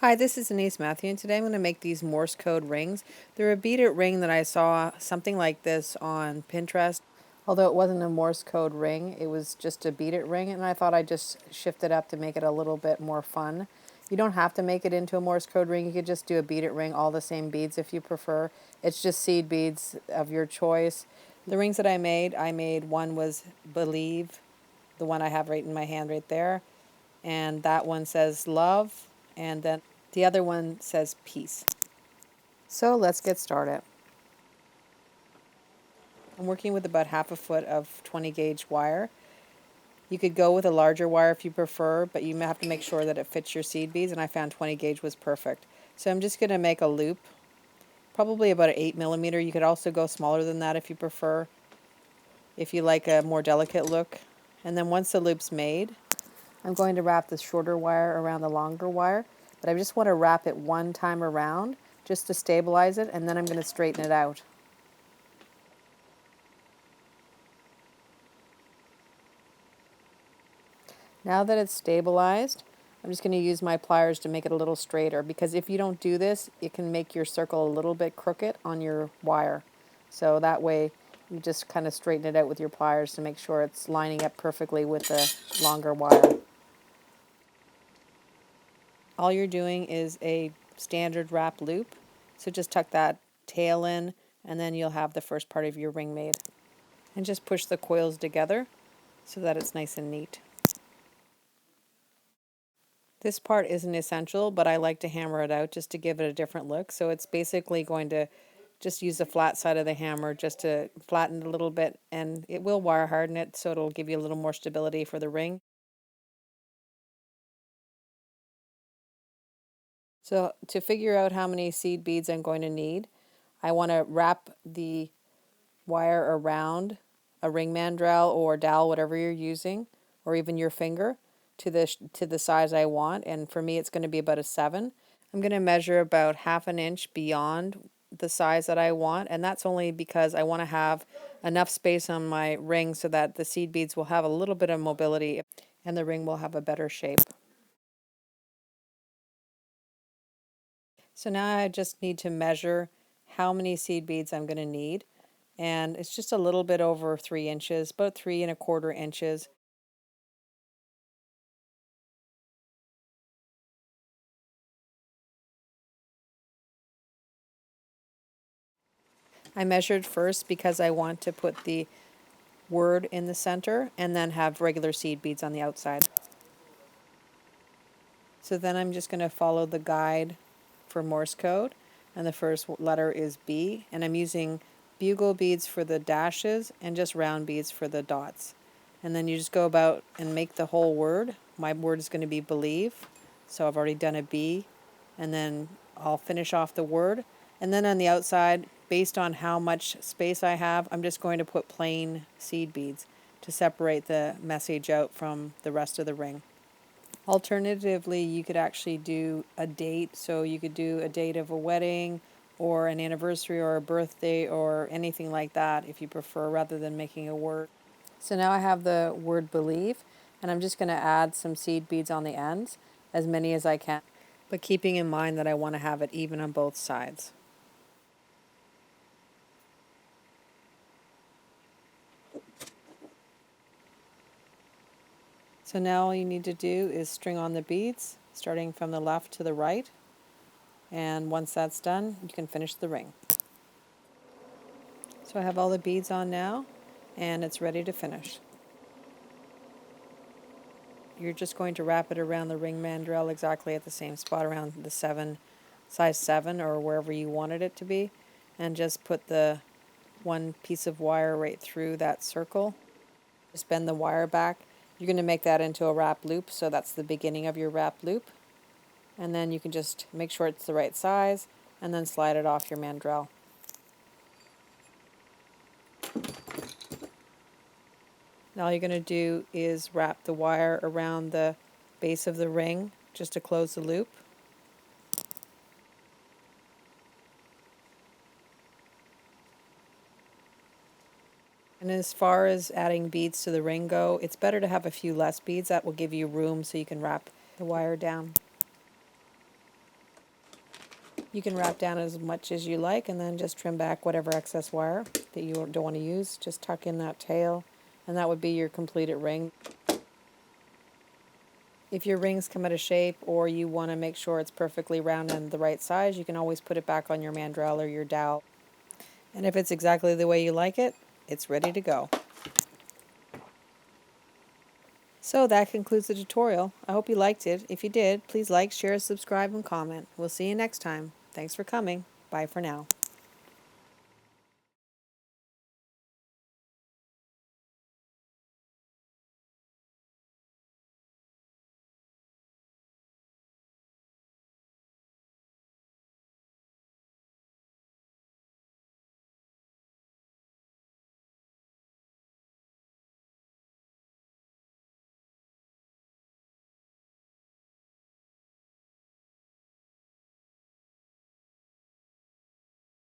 Hi, this is Denise Mathew, and today I'm going to make these Morse code rings. They're a beaded ring that I saw something like this on Pinterest. Although it wasn't a Morse code ring, it was just a beaded ring, and I thought I'd just shift it up to make it a little bit more fun. You don't have to make it into a Morse code ring. You could just do a beaded ring, all the same beads if you prefer. It's just seed beads of your choice. The rings that I made one was Believe, the one I have right in my hand right there, and that one says love, and then the other one says peace. So let's get started. I'm working with about half a foot of 20 gauge wire. You could go with a larger wire if you prefer, but you have to make sure that it fits your seed beads, and I found 20 gauge was perfect. So I'm just going to make a loop, probably about an 8 millimeter. You could also go smaller than that if you prefer, if you like a more delicate look. And then once the loop's made, I'm going to wrap the shorter wire around the longer wire, but I just want to wrap it one time around just to stabilize it, and then I'm going to straighten it out. Now that it's stabilized, I'm just going to use my pliers to make it a little straighter, because if you don't do this, it can make your circle a little bit crooked on your wire. So that way you just kind of straighten it out with your pliers to make sure it's lining up perfectly with the longer wire. All you're doing is a standard wrap loop, so just tuck that tail in, and then you'll have the first part of your ring made. And just push the coils together so that it's nice and neat. This part isn't essential, but I like to hammer it out just to give it a different look. So it's basically going to just use the flat side of the hammer just to flatten it a little bit, and it will wire harden it, so it'll give you a little more stability for the ring. So to figure out how many seed beads I'm going to need, I want to wrap the wire around a ring mandrel or dowel, whatever you're using, or even your finger, to the size I want. And for me, it's going to be about a 7. I'm going to measure about half an inch beyond the size that I want, and that's only because I want to have enough space on my ring so that the seed beads will have a little bit of mobility and the ring will have a better shape. So now I just need to measure how many seed beads I'm going to need, and it's just a little bit over 3 inches, about 3¼ inches. I measured first because I want to put the word in the center and then have regular seed beads on the outside. So then I'm just going to follow the guide for Morse code, and the first letter is B, and I'm using bugle beads for the dashes and just round beads for the dots. And then you just go about and make the whole word. My word is going to be believe, so I've already done a B, and then I'll finish off the word. And then on the outside, based on how much space I have, I'm just going to put plain seed beads to separate the message out from the rest of the ring. Alternatively, you could actually do a date, so you could do a date of a wedding or an anniversary or a birthday or anything like that if you prefer, rather than making a word. So now I have the word believe, and I'm just going to add some seed beads on the ends, as many as I can, but keeping in mind that I want to have it even on both sides. So now all you need to do is string on the beads, starting from the left to the right, and once that's done, you can finish the ring. So I have all the beads on now, and it's ready to finish. You're just going to wrap it around the ring mandrel exactly at the same spot, around the size 7 or wherever you wanted it to be, and just put the one piece of wire right through that circle. Just bend the wire back. You're going to make that into a wrap loop, so that's the beginning of your wrap loop. And then you can just make sure it's the right size and then slide it off your mandrel. Now all you're going to do is wrap the wire around the base of the ring just to close the loop. And as far as adding beads to the ring go, it's better to have a few less beads. That will give you room so you can wrap the wire down. You can wrap down as much as you like and then just trim back whatever excess wire that you don't want to use. Just tuck in that tail, and that would be your completed ring. If your rings come out of shape or you want to make sure it's perfectly round and the right size, you can always put it back on your mandrel or your dowel. And if it's exactly the way you like it, it's ready to go. So that concludes the tutorial. I hope you liked it. If you did, please like, share, subscribe, and comment. We'll see you next time. Thanks for coming. Bye for now.